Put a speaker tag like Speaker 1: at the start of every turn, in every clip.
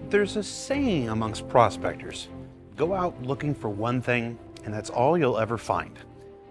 Speaker 1: There's a saying amongst prospectors: go out looking for one thing, and that's all you'll ever find.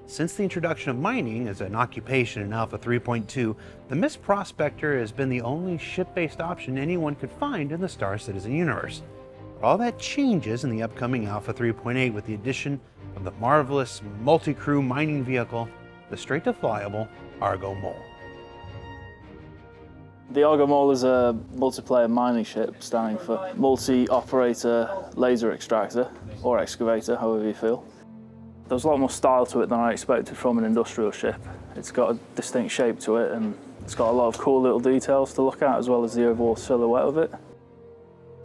Speaker 1: Since the introduction of mining as an occupation in Alpha 3.2, the Mist Prospector has been the only ship-based option anyone could find in the Star Citizen universe. But all that changes in the upcoming Alpha 3.8 with the addition of the marvelous multi-crew mining vehicle, the straight-to-flyable Argo Mole.
Speaker 2: The Argo Mole is a multiplayer mining ship standing for Multi-Operator Laser Extractor, or Excavator, however you feel. There's a lot more style to it than I expected from an industrial ship. It's got a distinct shape to it, and it's got a lot of cool little details to look at, as well as the overall silhouette of it.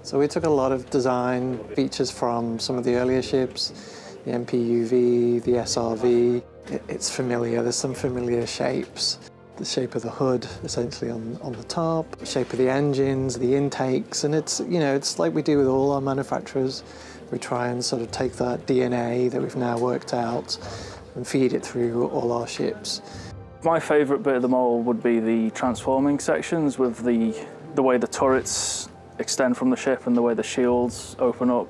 Speaker 3: So we took a lot of design features from some of the earlier ships, the MPUV, the SRV. It's familiar, there's some familiar shapes. The shape of the hood, essentially on the top, the shape of the engines, the intakes, and it's, you know, it's like we do with all our manufacturers. We try and sort of take that DNA that we've now worked out and feed it through all our ships.
Speaker 2: My favourite bit of the Mole would be the transforming sections with the way the turrets extend from the ship and the way the shields open up,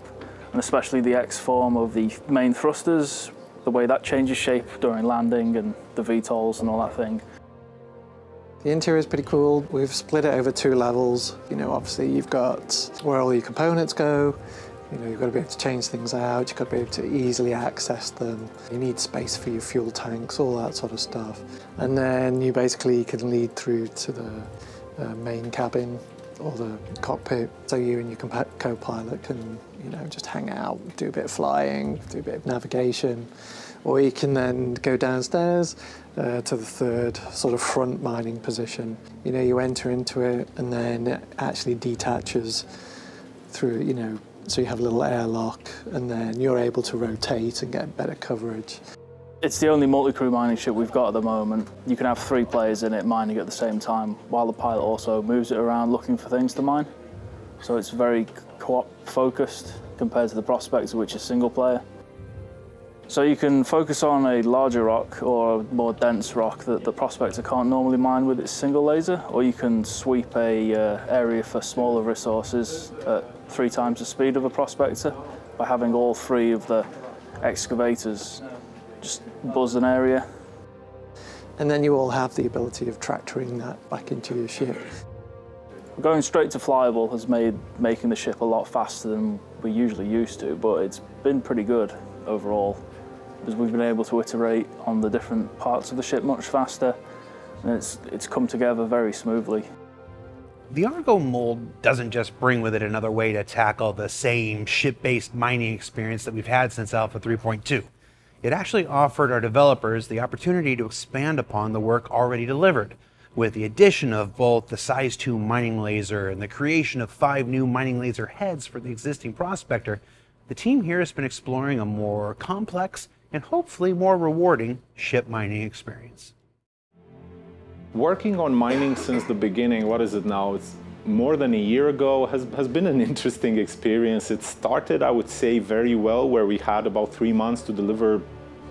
Speaker 2: and especially the X-form of the main thrusters, the way that changes shape during landing and the VTOLs and all that thing.
Speaker 3: The interior is pretty cool. We've split it over 2 levels. You know, obviously you've got where all your components go. You know, you've got to be able to change things out. You've got to be able to easily access them. You need space for your fuel tanks, all that sort of stuff. And then you basically can lead through to the main cabin or the cockpit. So you and your co-pilot can, you know, just hang out, do a bit of flying, do a bit of navigation. Or you can then go downstairs to the 3rd sort of front mining position. You know, you enter into it and then it actually detaches through, you know, so you have a little airlock and then you're able to rotate and get better coverage.
Speaker 2: It's the only multi-crew mining ship we've got at the moment. You can have 3 players in it mining at the same time, while the pilot also moves it around looking for things to mine. So it's very co-op focused compared to the Prospector, which is single player. So you can focus on a larger rock or a more dense rock that the Prospector can't normally mine with its single laser, or you can sweep a area for smaller resources at 3 times the speed of a Prospector by having all 3 of the excavators just buzz an area.
Speaker 3: And then you all have the ability of tractoring that back into your ship.
Speaker 2: Going straight to flyable has made making the ship a lot faster than we usually used to, but it's been pretty good overall, because we've been able to iterate on the different parts of the ship much faster, and it's come together very smoothly.
Speaker 1: The Argo Mole doesn't just bring with it another way to tackle the same ship-based mining experience that we've had since Alpha 3.2. It actually offered our developers the opportunity to expand upon the work already delivered, with the addition of both the Size 2 mining laser and the creation of 5 new mining laser heads for the existing Prospector. The team here has been exploring a more complex and hopefully more rewarding ship mining experience.
Speaker 4: Working on mining since the beginning, what is it now? It's more than a year ago, has been an interesting experience. It started, I would say, very well, where we had about 3 months to deliver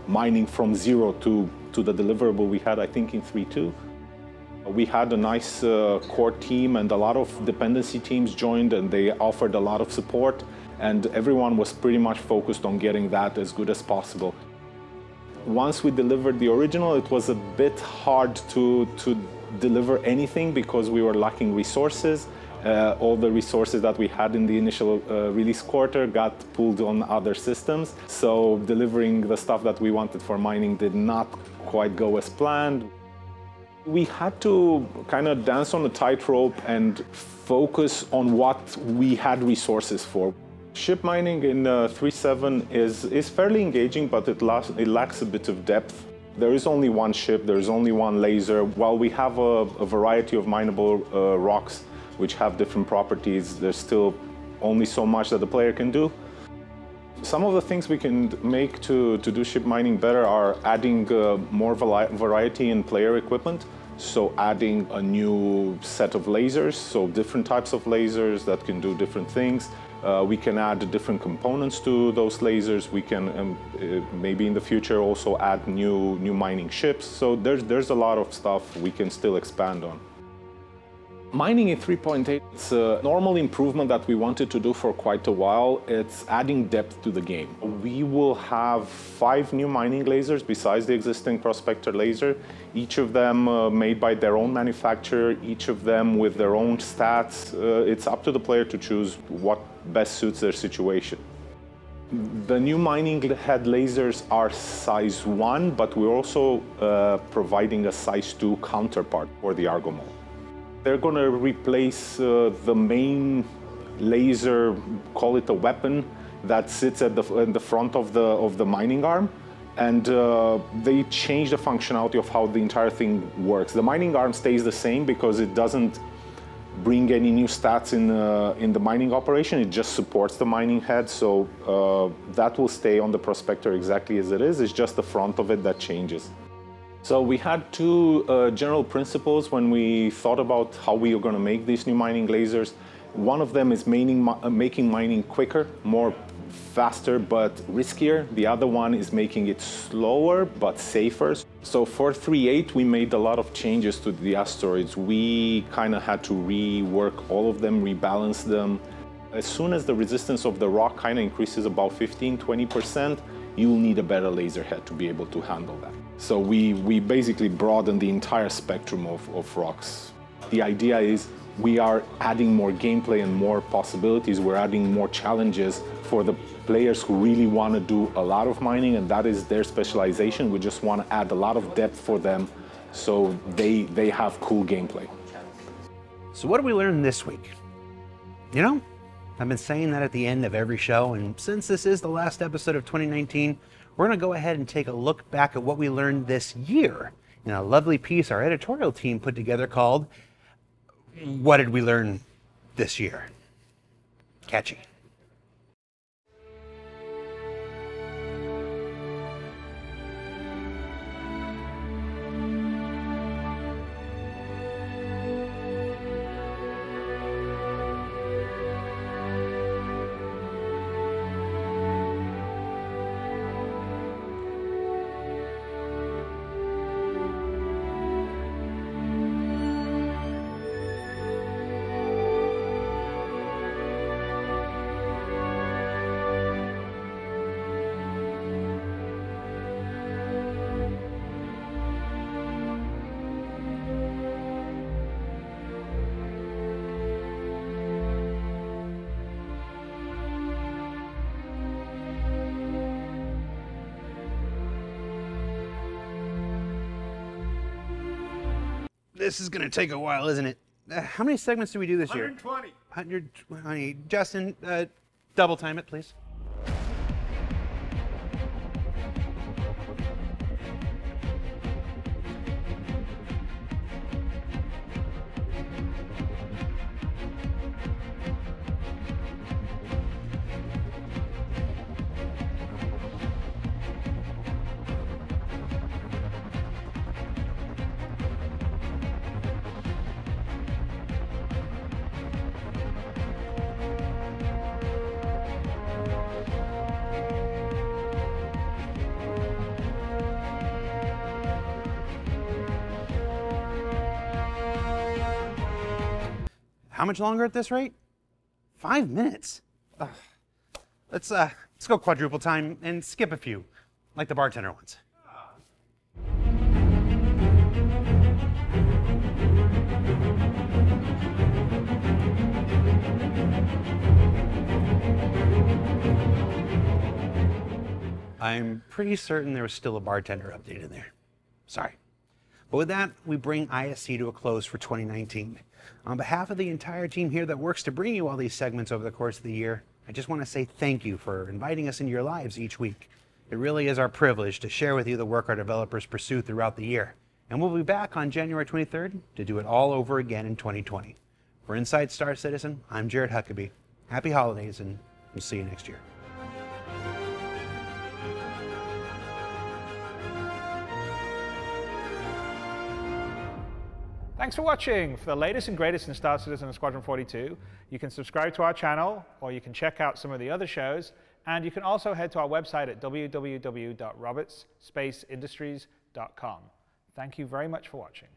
Speaker 4: mining from 0 to the deliverable we had, I think, in 3.2. We had a nice core team, and a lot of dependency teams joined, and they offered a lot of support, and everyone was pretty much focused on getting that as good as possible. Once we delivered the original, it was a bit hard to deliver anything because we were lacking resources. All the resources that we had in the initial release quarter got pulled on other systems. So delivering the stuff that we wanted for mining did not quite go as planned. We had to kind of dance on a tightrope and focus on what we had resources for. Ship mining in 3.7 is fairly engaging, but it lacks a bit of depth. There is only one ship, there is only one laser. While we have a variety of mineable rocks which have different properties, there's still only so much that the player can do. Some of the things we can make to do ship mining better are adding more variety in player equipment. So adding a new set of lasers, so different types of lasers that can do different things. We can add different components to those lasers. We can maybe in the future also add new mining ships. So there's a lot of stuff we can still expand on. Mining in 3.8, it's a normal improvement that we wanted to do for quite a while. It's adding depth to the game. We will have 5 new mining lasers besides the existing Prospector laser, each of them made by their own manufacturer, each of them with their own stats. It's up to the player to choose what best suits their situation. The new mining head lasers are size 1, but we're also providing a size 2 counterpart for the Argo Mold. They're going to replace the main laser, call it a weapon, that sits at in the front of the mining arm, and they change the functionality of how the entire thing works. The mining arm stays the same because it doesn't bring any new stats in the mining operation. It just supports the mining head, so that will stay on the Prospector exactly as it is. It's just the front of it that changes. So we had 2 general principles when we thought about how we are going to make these new mining lasers. One of them is making mining quicker, more faster but riskier. The other one is making it slower but safer. So for 3.8 we made a lot of changes to the asteroids. We kind of had to rework all of them, rebalance them. As soon as the resistance of the rock kind of increases about 15–20%, you'll need a better laser head to be able to handle that. So we basically broadened the entire spectrum of rocks. The idea is we are adding more gameplay and more possibilities. We're adding more challenges for the players who really want to do a lot of mining, and that is their specialization. We just want to add a lot of depth for them so they have cool gameplay.
Speaker 1: So what did we learn this week? You know, I've been saying that at the end of every show, and since this is the last episode of 2019, we're going to go ahead and take a look back at what we learned this year in a lovely piece our editorial team put together called What Did We Learn This Year? Catchy. This is going to take a while, isn't it? How many segments did we do this year?
Speaker 5: 120.
Speaker 1: 120. Justin, double time it, please. How much longer at this rate? 5 minutes. Ugh. Let's go quadruple time and skip a few, like the bartender ones. I'm pretty certain there was still a bartender update in there. Sorry. But with that, we bring ISC to a close for 2019. On behalf of the entire team here that works to bring you all these segments over the course of the year, I just want to say thank you for inviting us into your lives each week. It really is our privilege to share with you the work our developers pursue throughout the year. And we'll be back on January 23rd to do it all over again in 2020. For Inside Star Citizen, I'm Jared Huckabee. Happy holidays, and we'll see you next year.
Speaker 5: Thanks for watching. For the latest and greatest in Star Citizen and Squadron 42, you can subscribe to our channel, or you can check out some of the other shows, and you can also head to our website at www.robertspaceindustries.com. Thank you very much for watching.